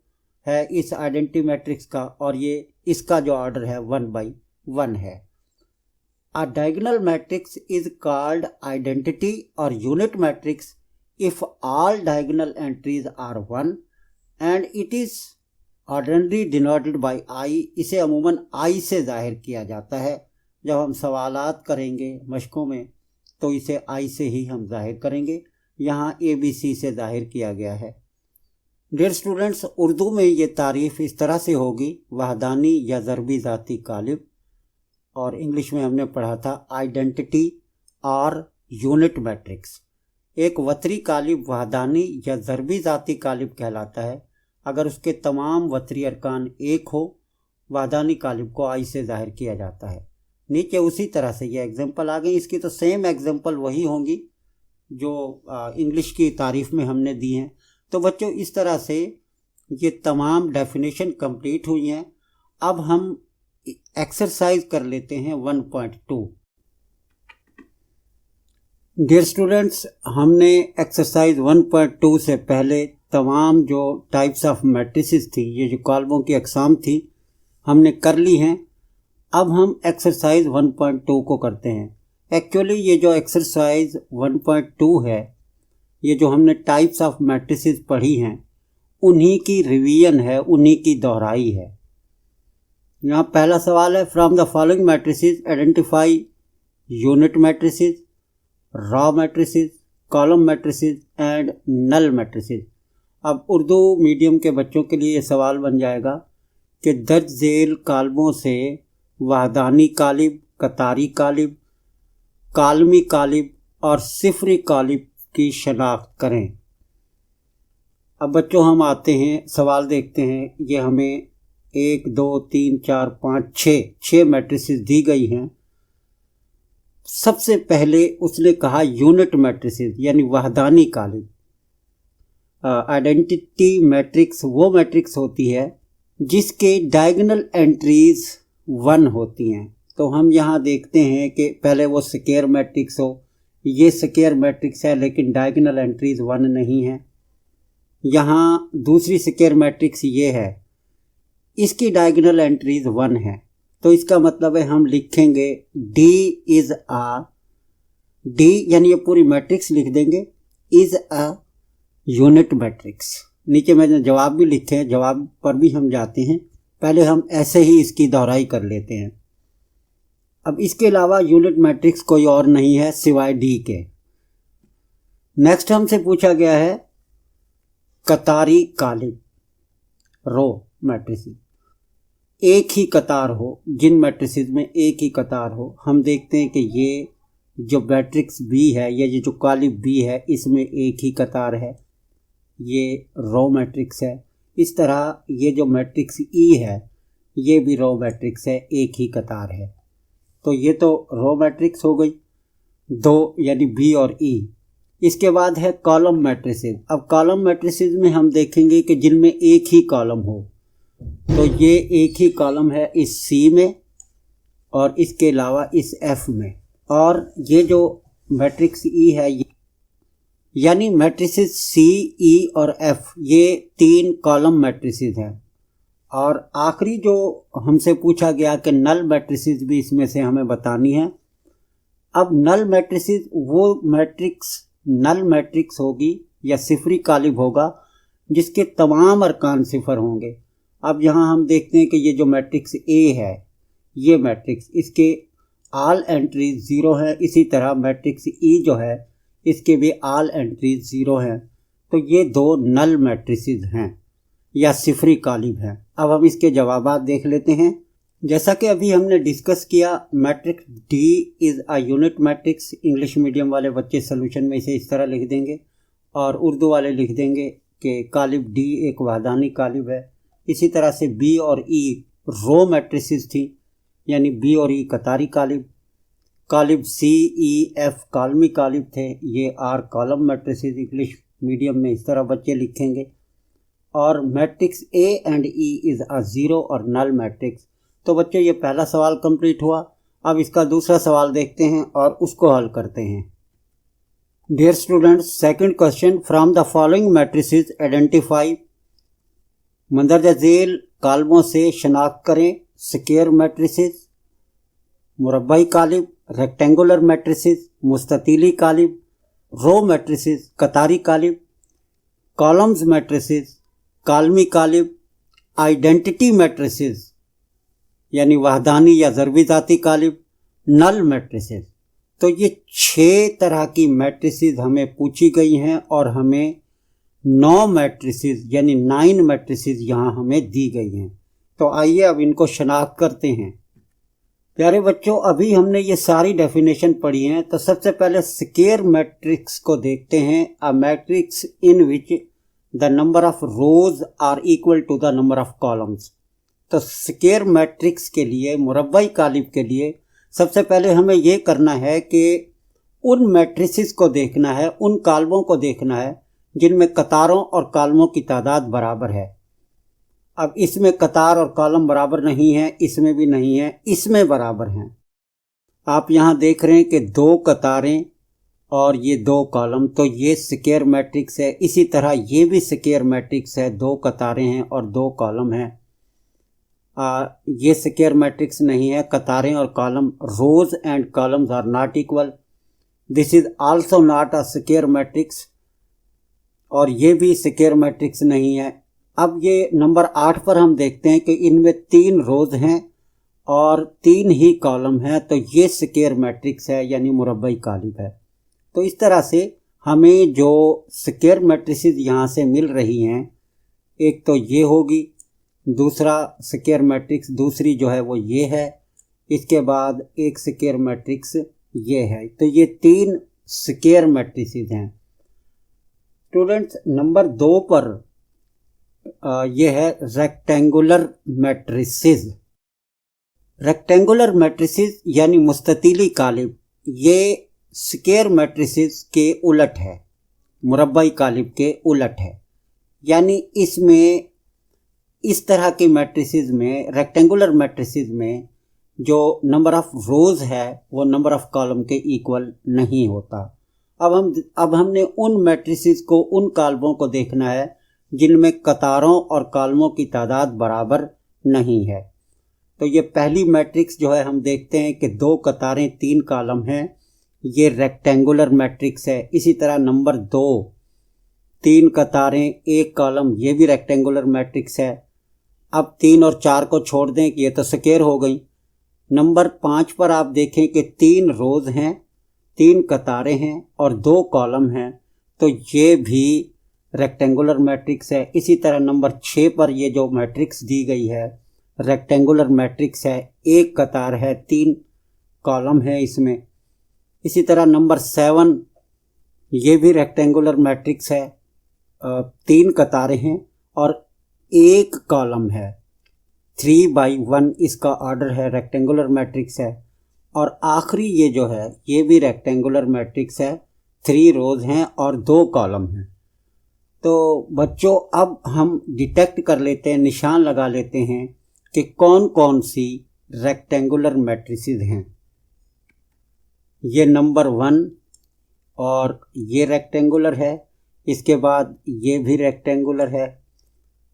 है इस आइडेंटिटी मैट्रिक्स का, और ये इसका जो ऑर्डर है 1/1 है। A diagonal matrix is called identity or unit matrix if all diagonal entries are 1 and it is ordinarily denoted by I। इसे अमूमन I से जाहिर किया जाता है, जब हम सवालात करेंगे मशकों में तो इसे आई से ही हम ज़ाहिर करेंगे। यहाँ ABC से ज़ाहिर किया गया है। डियर स्टूडेंट्स, उर्दू में ये तारीफ़ इस तरह से होगी, वहदानी या ज़रबी ज़ाती कालिब, और इंग्लिश में हमने पढ़ा था आइडेंटिटी और यूनिट मैट्रिक्स। एक वतरी कालिब वहदानी या ज़रबी ज़ाती कालिब कहलाता है अगर उसके तमाम वतरी अरकान एक हो। वहदानी कालिब को आई से ज़ाहिर किया जाता है। नीचे उसी तरह से ये एग्जांपल आ गई, इसकी तो सेम एग्जांपल वही होंगी जो इंग्लिश की तारीफ़ में हमने दी हैं। तो बच्चों, इस तरह से ये तमाम डेफिनेशन कंप्लीट हुई हैं। अब हम एक्सरसाइज कर लेते हैं 1.2। डियर स्टूडेंट्स, हमने एक्सरसाइज 1.2 से पहले तमाम जो टाइप्स ऑफ मैट्रिसेस थी, ये जो कॉलमों की अक़साम थी, हमने कर ली हैं। अब हम एक्सरसाइज 1.2 को करते हैं। एक्चुअली ये जो एक्सरसाइज 1.2 है, ये जो हमने टाइप्स ऑफ मैट्रिसेस पढ़ी हैं, उन्हीं की रिवीजन है, उन्हीं की दोहराई है। यहाँ पहला सवाल है, from the following matrices identify unit matrices, row matrices, column matrices and null matrices. अब उर्दू मीडियम के बच्चों के लिए ये सवाल बन जाएगा कि दर्ज झेल कालमों से वहदानी कालिब, कतारी कालिब, कालमी कालिब और सिफरी कालिब की शनाख्त करें। अब बच्चों, हम आते हैं, सवाल देखते हैं। ये हमें 1 2 3 4 5 6 मैट्रिसेस दी गई हैं। सबसे पहले उसने कहा यूनिट मैट्रिसेस यानी वहदानी कालिब। आइडेंटिटी मैट्रिक्स वो मैट्रिक्स होती है जिसके डायगोनल एंट्रीज 1 होती हैं। तो हम यहाँ देखते हैं कि पहले वो स्क्वायर मैट्रिक्स हो, ये स्क्वायर मैट्रिक्स है लेकिन डायगोनल एंट्रीज 1 नहीं है। यहाँ दूसरी स्क्वायर मैट्रिक्स ये है, इसकी डायगोनल एंट्रीज 1 है। तो इसका मतलब है हम लिखेंगे D इज़ अ, D यानी ये पूरी मैट्रिक्स लिख देंगे, इज़ अ यूनिट मैट्रिक्स। नीचे मैंने जवाब भी लिखे हैं, जवाब पर भी हम जाते हैं। पहले हम ऐसे ही इसकी दोहराई कर लेते हैं। अब इसके अलावा यूनिट मैट्रिक्स कोई और नहीं है सिवाय D के। नेक्स्ट हमसे पूछा गया है कतारी कालिब, रो मैट्रिसेस। एक ही कतार हो, जिन मैट्रिसेस में एक ही कतार हो। हम देखते हैं कि ये जो मैट्रिक्स B है, ये जो कालिब B है, इसमें एक ही कतार है, ये रो मैट्रिक्स है। इस तरह ये जो मैट्रिक्स E है, ये भी रो मैट्रिक्स है, एक ही कतार है। तो ये तो रो मैट्रिक्स हो गई 2 यानी B और E। इसके बाद है कॉलम मैट्रिसेस। अब कॉलम मैट्रिसेस में हम देखेंगे कि जिनमें एक ही कॉलम हो, तो ये एक ही कॉलम है इस C में और इसके अलावा इस F में। और ये जो मैट्रिक्स E है, यानी मैट्रिसेस C, E और F, ये 3 कॉलम मैट्रिसेस हैं। और आखिरी जो हमसे पूछा गया कि नल मैट्रिसेस भी इसमें से हमें बतानी है। अब नल मैट्रिसेस वो मैट्रिक्स नल मैट्रिक्स होगी या सिफरी कालिब होगा जिसके तमाम अरकान सिफर होंगे। अब यहाँ हम देखते हैं कि ये जो मैट्रिक्स A है, ये मैट्रिक्स, इसके ऑल एंट्रीज 0 हैं। इसी तरह मैट्रिक्स E जो है, इसके भी ऑल एंट्रीज 0 हैं। तो ये 2 नल मैट्रिसेस हैं या सिफरी कालिब हैं। अब हम इसके जवाबात देख लेते हैं। जैसा कि अभी हमने डिस्कस किया, matrix D is a unit matrix. English medium वाले बच्चे सॉल्यूशन में इसे इस तरह लिख देंगे और उर्दू वाले लिख देंगे कि कालिब D एक वहदानी कालिब है। इसी तरह से B और E रो मैट्रिसेस थी, यानी B और E कतारी कालिब। कालिब C, E, F कालमी कालिब थे, ये R column matrices. English medium में इस तरह बच्चे लिखेंगे। और matrix A and E is a zero और नल मैट्रिक्स। तो बच्चों, ये पहला सवाल कंप्लीट हुआ। अब इसका दूसरा सवाल देखते हैं और उसको हल करते हैं। Dear students, second question, from the following matrices identify. मंदरजा झेल कालमों से शनाख्त करें स्क्वायर मैट्रिसेस, मुरब्बाई कालिब, रेक्टेंगुलर मैट्रिसेस, मुस्ततीली कालिब, रो मैट्रिसेस, कतारी कालिब, कॉलम्स मैट्रिसेस, कालमी कालिब, आइडेंटिटी मैट्रिसेस यानी वहदानी या ज़रबी ज़ाती कालिब, नल मैट्रिसेस। तो ये 6 तरह की मैट्रिसेस हमें पूछी गई हैं और हमें 9 मैट्रिसेस यानी 9 मैट्रिसेस यहाँ हमें दी गई हैं। तो आइए अब इनको शनाख्त करते हैं। प्यारे बच्चों, अभी हमने ये सारी डेफिनेशन पढ़ी हैं। तो सबसे पहले स्क्वायर मैट्रिक्स को देखते हैं। A matrix in which the number of rows are equal to the number of columns. तो स्क्वायर मैट्रिक्स के लिए, मुरब्बाई कालिब के लिए, सबसे पहले हमें ये करना है कि उन मैट्रिसेस को देखना है, उन कॉलमों को देखना है जिनमें कतारों और कॉलमों की तादाद बराबर है। अब इसमें कतार और कॉलम बराबर नहीं है, इसमें भी नहीं है, इसमें बराबर हैं। आप यहाँ देख रहे हैं कि 2 कतारें और ये 2 कॉलम, तो ये स्क्वायर मैट्रिक्स है। इसी तरह ये भी स्क्वायर मैट्रिक्स है, 2 कतारें हैं और 2 कॉलम हैं। ये स्क्वायर मैट्रिक्स नहीं है, कतारें और column, rows and columns are not equal. This is also not a square matrix, और ये भी स्क्वायर मैट्रिक्स नहीं है। अब ये नंबर 8 पर हम देखते हैं कि इनमें 3 रोज हैं और 3 ही कॉलम हैं, तो ये स्क्वायर मैट्रिक्स है यानी मुरब्बाई कालिब है। तो इस तरह से हमें जो स्क्वायर मैट्रिसेस यहाँ से मिल रही हैं, एक तो ये होगी, दूसरा स्क्वायर मैट्रिक्स दूसरी जो है वो ये है, इसके बाद एक स्क्वायर मैट्रिक्स ये है। तो ये 3 स्क्वायर मैट्रिसेस हैं। स्टूडेंट्स, नंबर 2 पर ये है रेक्टेंगुलर मैट्रिसेस। रेक्टेंगुलर मैट्रिसेस यानी मुस्ततीली कालिब, ये स्क्वायर मैट्रिसेस के उलट है, मुरब्बाई कालिब के उलट है। यानी इसमें इस तरह की मैट्रिसेस में, रेक्टेंगुलर मैट्रिसेस में, जो नंबर ऑफ रोज है वो नंबर ऑफ कॉलम के इक्वल नहीं होता। अब हमने उन मैट्रिसेस को, उन कॉलमों को देखना है जिनमें कतारों और कॉलमों की तादाद बराबर नहीं है। तो ये पहली मैट्रिक्स जो है हम देखते हैं कि 2 कतारें 3 कॉलम हैं, ये रेक्टेंगुलर मैट्रिक्स है। इसी तरह नंबर 2 3 कतारें 1 कॉलम, ये भी रेक्टेंगुलर मैट्रिक्स है। अब 3 और 4 को छोड़ दें कि ये तो स्क्वायर हो गई। नंबर 5 पर आप देखें कि 3 रोज हैं, 3 कतारें हैं और 2 कॉलम हैं, तो ये भी रेक्टेंगुलर मैट्रिक्स है। इसी तरह नंबर 6 पर ये जो मैट्रिक्स दी गई है रेक्टेंगुलर मैट्रिक्स है, 1 कतार है, 3 कॉलम है इसमें। इसी तरह नंबर 7 ये भी रेक्टेंगुलर मैट्रिक्स है, 3 कतारें हैं और 1 कॉलम है। 3/1 इसका ऑर्डर है, रेक्टेंगुलर मैट्रिक्स है। और आखिरी ये जो है ये भी रेक्टेंगुलर मैट्रिक्स है, 3 रोज हैं और 2 कॉलम हैं। तो बच्चों, अब हम डिटेक्ट कर लेते हैं, निशान लगा लेते हैं कि कौन कौन सी रेक्टेंगुलर मैट्रिसेस हैं। ये नंबर 1 और ये रेक्टेंगुलर है, इसके बाद ये भी रेक्टेंगुलर है,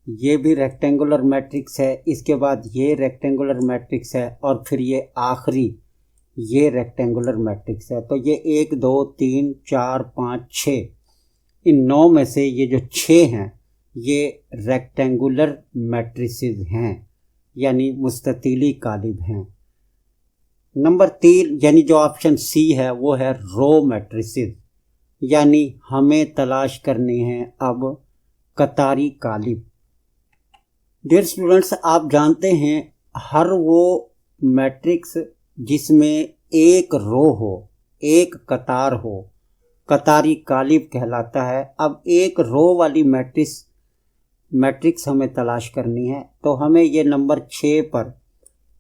ये भी रेक्टेंगुलर मैट्रिक्स है, इसके बाद ये रेक्टेंगुलर मैट्रिक्स है और फिर ये आखिरी ये रेक्टेंगुलर मैट्रिक्स है। तो ये 1 2 3 4 5 6, इन 9 में से ये जो 6 हैं ये रेक्टेंगुलर मैट्रिसेस हैं यानी मुस्ततीली कालिब हैं। नंबर 3 यानी जो ऑप्शन सी है वो है रो मैट्रिसेस, यानी हमें तलाश करनी है अब कतारी कालिब। डियर स्टूडेंट्स, आप जानते हैं हर वो मैट्रिक्स जिसमें एक रो हो, एक कतार हो, कतारी कालिब कहलाता है। अब एक रो वाली मैट्रिक्स हमें तलाश करनी है, तो हमें ये नंबर 6 पर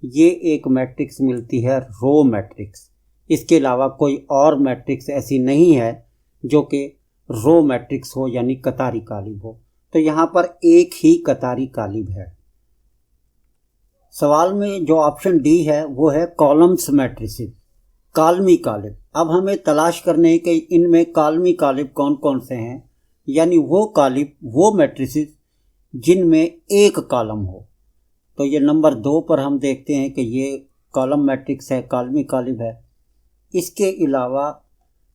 ये एक मैट्रिक्स मिलती है, रो मैट्रिक्स। इसके अलावा कोई और मैट्रिक्स ऐसी नहीं है जो कि रो मैट्रिक्स हो यानी कतारी कालिब हो। तो यहाँ पर एक ही कतारी कालिब है। सवाल में जो ऑप्शन डी है वो है कॉलम्स मैट्रिसेस, कालमी कालिब। अब हमें तलाश करने कि इनमें कालमी कालिब कौन कौन से हैं, यानी वो कालिब, वो मैट्रिसेस जिनमें एक कॉलम हो। तो ये नंबर 2 पर हम देखते हैं कि ये कॉलम मैट्रिक्स है, कालमी कालिब है। इसके अलावा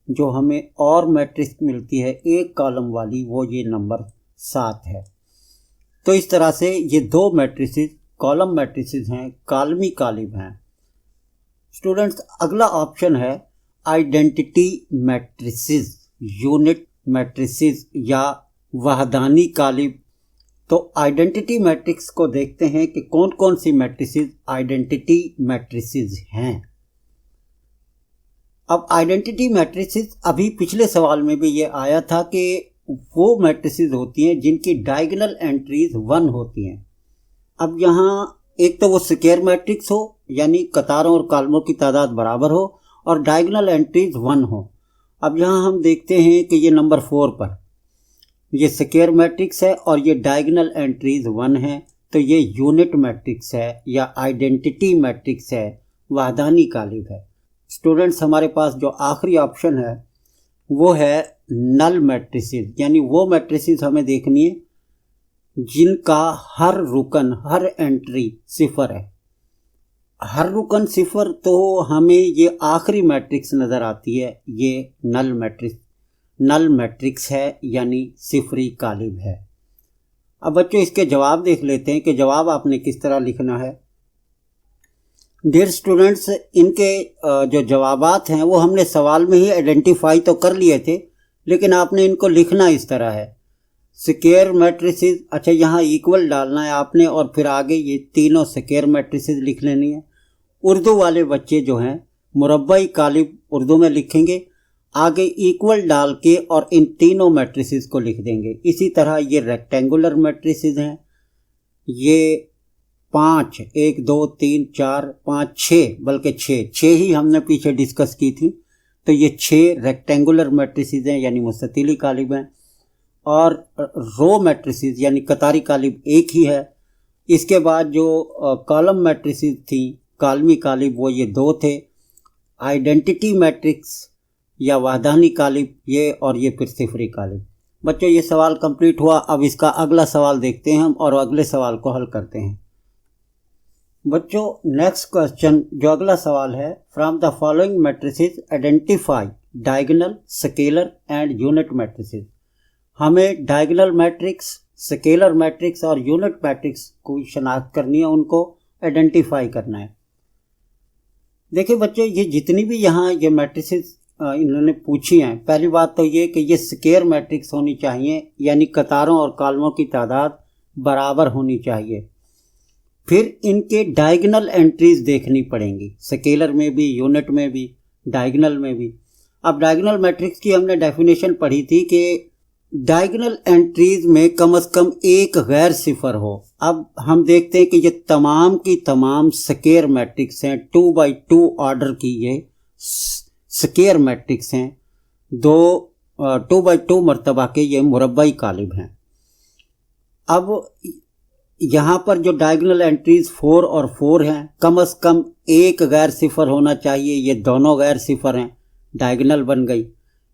जो हमें और मैट्रिक्स मिलती है एक कॉलम वाली, वो ये नंबर 7 है। तो इस तरह से ये 2 मैट्रिसेस कॉलम मैट्रिसेस हैं, कालमी कालिब हैं। स्टूडेंट्स अगला ऑप्शन है आइडेंटिटी मैट्रिसेस, यूनिट मैट्रिसेस या वहदानी कालिब। तो आइडेंटिटी मैट्रिक्स को देखते हैं कि कौन कौन सी मैट्रिसेस आइडेंटिटी मैट्रिसेस हैं। अब आइडेंटिटी मैट्रिसेस अभी पिछले सवाल में भी ये आया था कि वो मैट्रिसेस होती हैं जिनकी डायगोनल एंट्रीज 1 होती हैं। अब यहाँ एक तो वो स्क्वायर मैट्रिक्स हो, यानी कतारों और कॉलमों की तादाद बराबर हो और डायगोनल एंट्रीज 1 हो। अब यहाँ हम देखते हैं कि ये नंबर 4 पर ये स्क्वायर मैट्रिक्स है और ये डायगोनल एंट्रीज 1 है, तो ये यूनिट मैट्रिक्स है या आइडेंटिटी मैट्रिक्स है, वहदानी कालिब है। स्टूडेंट्स हमारे पास जो आखिरी ऑप्शन है वो है नल मैट्रिसेस, यानी वो मैट्रिसेस हमें देखनी है जिनका हर रुकन, हर एंट्री 0 है। हर रुकन 0 तो हमें ये आखिरी मैट्रिक्स नज़र आती है, ये नल मैट्रिक्स है यानी सिफरी कालिब है। अब बच्चों इसके जवाब देख लेते हैं कि जवाब आपने किस तरह लिखना है। डियर स्टूडेंट्स, इनके जो जवाबात हैं वो हमने सवाल में ही आइडेंटिफाई तो कर लिए थे, लेकिन आपने इनको लिखना इस तरह है। स्क्वायर मैट्रिसेस, अच्छा यहाँ इक्वल डालना है आपने और फिर आगे ये तीनों स्क्वायर मैट्रिसेस लिख लेनी है। उर्दू वाले बच्चे जो हैं मुरब्बाई कालिब उर्दू में लिखेंगे, आगे इक्वल डाल के और इन तीनों मैट्रिसेस को लिख देंगे। इसी तरह ये रेक्टेंगुलर मैट्रिसेस हैं, ये 5, 1 2 3 4 5 6, बल्कि 6 ही हमने पीछे डिस्कस की थी, तो ये 6 रेक्टेंगुलर मैट्रिसेस हैं यानी मुस्ततिली कालिब हैं। और रो मैट्रिसेस यानी कतारी कालिब एक ही है। इसके बाद जो कॉलम मैट्रिसेस थी, कालमी कालिब, वो ये 2 थे। आइडेंटिटी मैट्रिक्स या वहदानी कालिब ये, और ये फिर सिफरी कालिब। बच्चों ये सवाल कंप्लीट हुआ। अब इसका अगला सवाल देखते हैं हम और अगले सवाल को हल करते हैं। बच्चों नेक्स्ट क्वेश्चन जो अगला सवाल है, from the following matrices identify diagonal, scalar and unit matrices. हमें डायगोनल मैट्रिक्स, स्केलर मैट्रिक्स और यूनिट मैट्रिक्स को शनाख्त करनी है, उनको आइडेंटिफाई करना है। देखिए बच्चों ये जितनी भी यहाँ ये मैट्रिसेस इन्होंने पूछी हैं, पहली बात तो ये कि ये स्क्वायर मैट्रिक्स होनी चाहिए, यानी कतारों और कॉलमों की तादाद बराबर होनी चाहिए। फिर इनके डायगोनल एंट्रीज देखनी पड़ेंगी, स्केलर में भी, यूनिट में भी, डायगोनल में भी। अब डायगोनल मैट्रिक्स की हमने डेफिनेशन पढ़ी थी कि डायगोनल एंट्रीज में कम से कम एक गैर सिफर हो। अब हम देखते हैं कि ये तमाम की तमाम स्क्वायर मैट्रिक्स हैं, 2x2 ऑर्डर की ये स्क्वायर मैट्रिक्स हैं, 2x2 मरतबा के ये मुरब्बाई कालिब हैं। अब यहाँ पर जो डायगोनल एंट्रीज 4 और 4 हैं, कम से कम एक गैर सिफर होना चाहिए, ये दोनों गैर सिफर हैं, डायगोनल बन गई।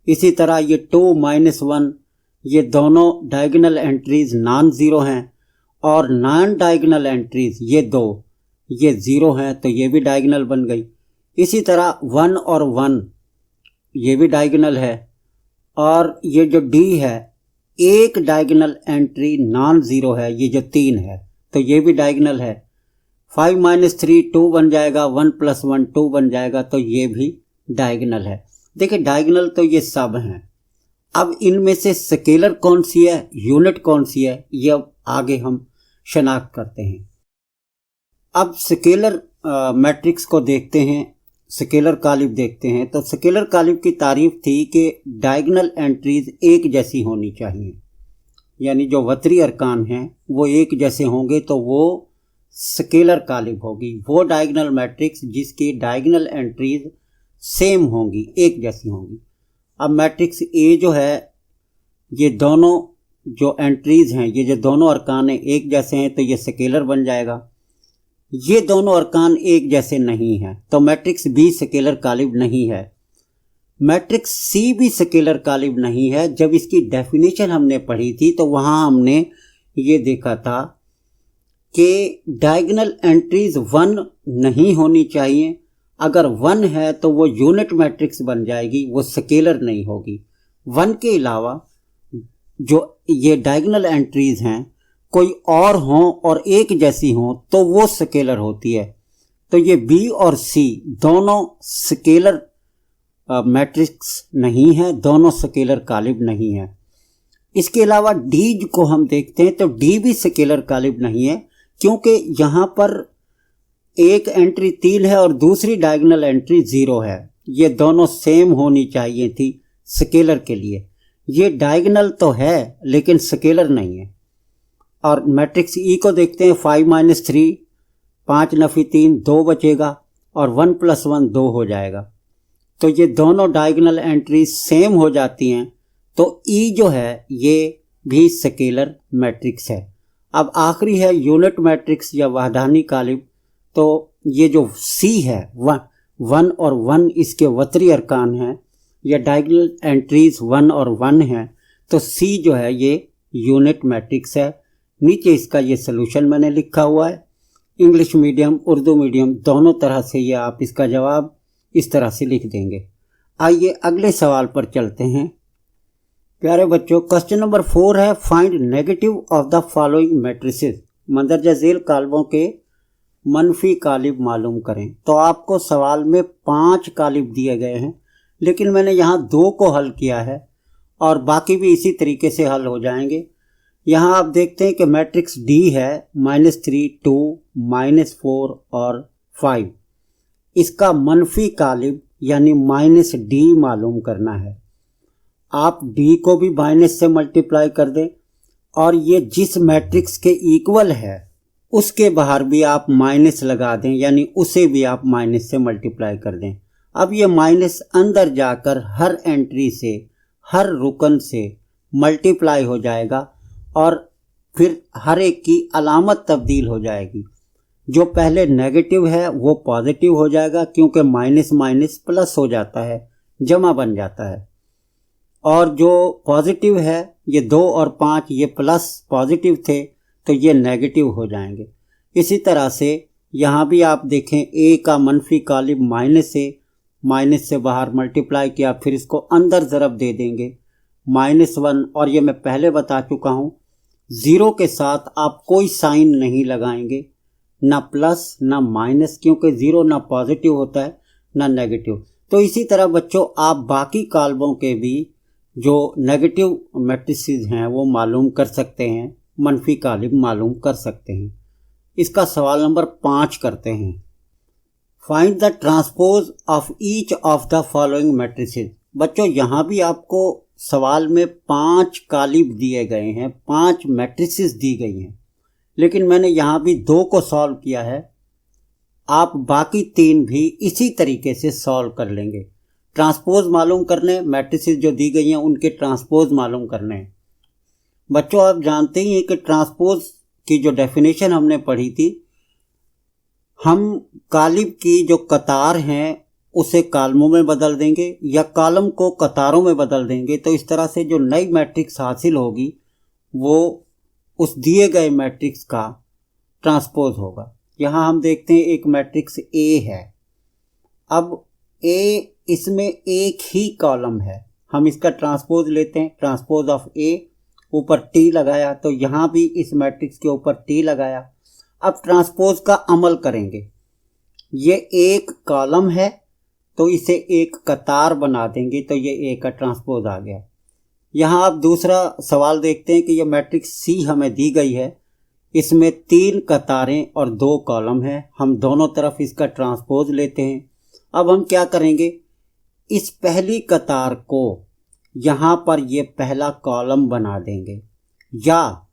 इसी तरह ये 2 - 1, ये दोनों डायगोनल एंट्रीज नॉन ज़ीरो हैं, और नॉन डायगोनल एंट्रीज ये 2 ये 0 हैं, तो ये भी डायगोनल बन गई। इसी तरह 1 और 1 ये भी डायगोनल है, और ये जो D है एक डायगोनल एंट्री नॉन ज़ीरो है, ये जो 3 है, तो ये भी डायगोनल है। 5 - 3 2 बन जाएगा, 1 + 1 2 बन जाएगा, तो ये भी डायगोनल है। देखिए डायगोनल तो ये सब हैं। अब इनमें से स्केलर कौन सी है, यूनिट कौन सी है, ये अब आगे हम शनाख्त करते हैं। अब स्केलर मैट्रिक्स को देखते हैं, स्केलर कालिब देखते हैं। तो स्केलर कालिब की तारीफ थी कि डायगोनल एंट्रीज एक जैसी होनी चाहिए, यानी जो वतरी अरकान हैं वो एक जैसे होंगे तो वो स्केलर कालिब होगी। वो डायगोनल मैट्रिक्स जिसकी डायगोनल एंट्रीज सेम होंगी, एक जैसी होंगी। अब मैट्रिक्स ए जो है, ये दोनों जो एंट्रीज हैं, ये जो दोनों अरकान हैं एक जैसे हैं, तो ये स्केलर बन जाएगा। ये दोनों अरकान एक जैसे नहीं हैं, तो मैट्रिक्स बी स्केलर कालिब नहीं है। मैट्रिक्स सी भी स्केलर कालिब नहीं है। जब इसकी डेफिनेशन हमने पढ़ी थी तो वहाँ हमने ये देखा था कि डायगोनल एंट्रीज 1 नहीं होनी चाहिए। अगर 1 है तो वो यूनिट मैट्रिक्स बन जाएगी, वो स्केलर नहीं होगी। 1 के अलावा जो ये डायगोनल एंट्रीज हैं कोई और हों और एक जैसी हों तो वो स्केलर होती है। तो ये बी और सी दोनों स्केलर मैट्रिक्स नहीं है, दोनों स्केलर कालिब नहीं है। इसके अलावा डी को हम देखते हैं तो डी भी स्केलर कालिब नहीं है, क्योंकि यहाँ पर एक एंट्री 3 है और दूसरी डायगोनल एंट्री 0 है। ये दोनों सेम होनी चाहिए थी स्केलर के लिए। ये डायगोनल तो है लेकिन स्केलर नहीं है। और मैट्रिक्स ई को देखते हैं, 5 - 3 5 नफी 3 2 बचेगा और 1 + 1 2 हो जाएगा। तो ये दोनों डायगोनल एंट्री सेम हो जाती हैं, तो ई जो है ये भी स्केलर मैट्रिक्स है। अब आखिरी है यूनिट मैट्रिक्स या वहदानी कालिब। तो ये जो सी है 1 और 1 इसके वतरी अरकान हैं, या डायगोनल एंट्रीज 1 और 1 हैं, तो सी जो है ये यूनिट मैट्रिक्स है। नीचे इसका ये सलूशन मैंने लिखा हुआ है। इंग्लिश मीडियम उर्दू मीडियम दोनों तरह से ये आप इसका जवाब इस तरह से लिख देंगे। आइए अगले सवाल पर चलते हैं। प्यारे बच्चों, क्वेश्चन नंबर 4 है, find negative of the following matrices. मंदरजा झेल कालिबों के मनफी कालिब मालूम करें। तो आपको सवाल में 5 कालिब दिए गए हैं, लेकिन मैंने यहाँ 2 को हल किया है और बाकी भी इसी तरीके से हल हो जाएंगे। यहाँ आप देखते हैं कि मैट्रिक्स डी है -3 2 -4 और 5। इसका मनफी कालिब यानी -d मालूम करना है। आप d को भी माइनस से मल्टीप्लाई कर दें और ये जिस मैट्रिक्स के इक्वल है उसके बाहर भी आप माइनस लगा दें, यानी उसे भी आप माइनस से मल्टीप्लाई कर दें। अब ये माइनस अंदर जाकर हर एंट्री से, हर रुकन से मल्टीप्लाई हो जाएगा और फिर हर एक की अलामत तब्दील हो जाएगी। जो पहले नेगेटिव है वो पॉजिटिव हो जाएगा, क्योंकि माइनस माइनस प्लस हो जाता है, जमा बन जाता है। और जो पॉजिटिव है, ये 2 और 5 ये प्लस पॉजिटिव थे, तो ये नेगेटिव हो जाएंगे। इसी तरह से यहाँ भी आप देखें, ए का मनफी कालिब माइनस से बाहर मल्टीप्लाई किया, फिर इसको अंदर ज़रब दे देंगे -1। और ये मैं पहले बता चुका हूँ, 0 के साथ आप कोई साइन नहीं लगाएंगे, ना प्लस ना माइनस, क्योंकि 0 ना पॉजिटिव होता है ना नेगेटिव। तो इसी तरह बच्चों आप बाकी कालिबों के भी जो नेगेटिव मैट्रिसेस हैं वो मालूम कर सकते हैं, मनफी कालिब मालूम कर सकते हैं। इसका सवाल नंबर 5 करते हैं। Find the transpose of each of the following matrices. बच्चों यहाँ भी आपको सवाल में 5 कालिब दिए गए हैं, 5 मैट्रिसेस दी गई हैं, लेकिन मैंने यहाँ भी 2 को सॉल्व किया है। आप बाकी 3 भी इसी तरीके से सॉल्व कर लेंगे। ट्रांसपोज मालूम करने, मैट्रिसेस जो दी गई हैं उनके ट्रांसपोज मालूम करने। बच्चों आप जानते ही हैं कि ट्रांसपोज की जो डेफिनेशन हमने पढ़ी थी, हम कालिब की जो कतार हैं उसे कालमों में बदल देंगे या कॉलम को कतारों में बदल देंगे, तो इस तरह से जो नई मैट्रिक्स हासिल होगी वो उस दिए गए मैट्रिक्स का ट्रांसपोज होगा। यहाँ हम देखते हैं एक मैट्रिक्स ए है। अब ए, इसमें एक ही कॉलम है, हम इसका ट्रांसपोज लेते हैं, ट्रांसपोज ऑफ ए, ऊपर टी लगाया, तो यहाँ भी इस मैट्रिक्स के ऊपर टी लगाया। अब ट्रांसपोज का अमल करेंगे। ये एक कॉलम है तो इसे एक कतार बना देंगे, तो ये ए का ट्रांसपोज आ गया। यहाँ आप दूसरा सवाल देखते हैं कि ये मैट्रिक्स सी हमें दी गई है, इसमें 3 कतारें और 2 कॉलम हैं, हम दोनों तरफ इसका ट्रांसपोज लेते हैं। अब हम क्या करेंगे, इस पहली कतार को यहाँ पर ये पहला कॉलम बना देंगे, या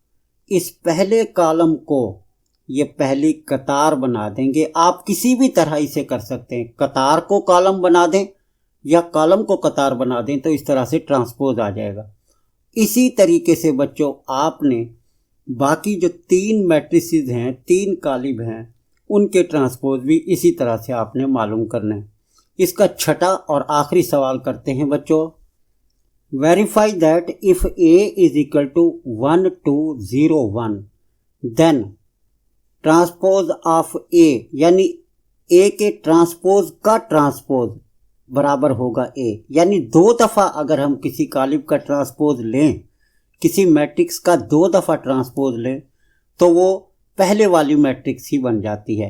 इस पहले कॉलम को ये पहली कतार बना देंगे। आप किसी भी तरह इसे कर सकते हैं, कतार को कॉलम बना दें या कॉलम को कतार बना दें, तो इस तरह से ट्रांसपोज आ जाएगा। इसी तरीके से बच्चों आपने बाकी जो 3 मैट्रिसेस हैं, 3 कालिब हैं, उनके ट्रांसपोज भी इसी तरह से आपने मालूम करना है। इसका छठा और आखिरी सवाल करते हैं बच्चों। Verify that if A is equal to 1 2 0 1 then transpose of A, यानी ए के ट्रांसपोज का ट्रांसपोज बराबर होगा ए। यानी 2 दफ़ा अगर हम किसी कालिब का ट्रांसपोज लें, किसी मैट्रिक्स का 2 दफ़ा ट्रांसपोज लें, तो वो पहले वाली मैट्रिक्स ही बन जाती है।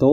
2،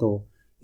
2،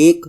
1،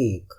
1۔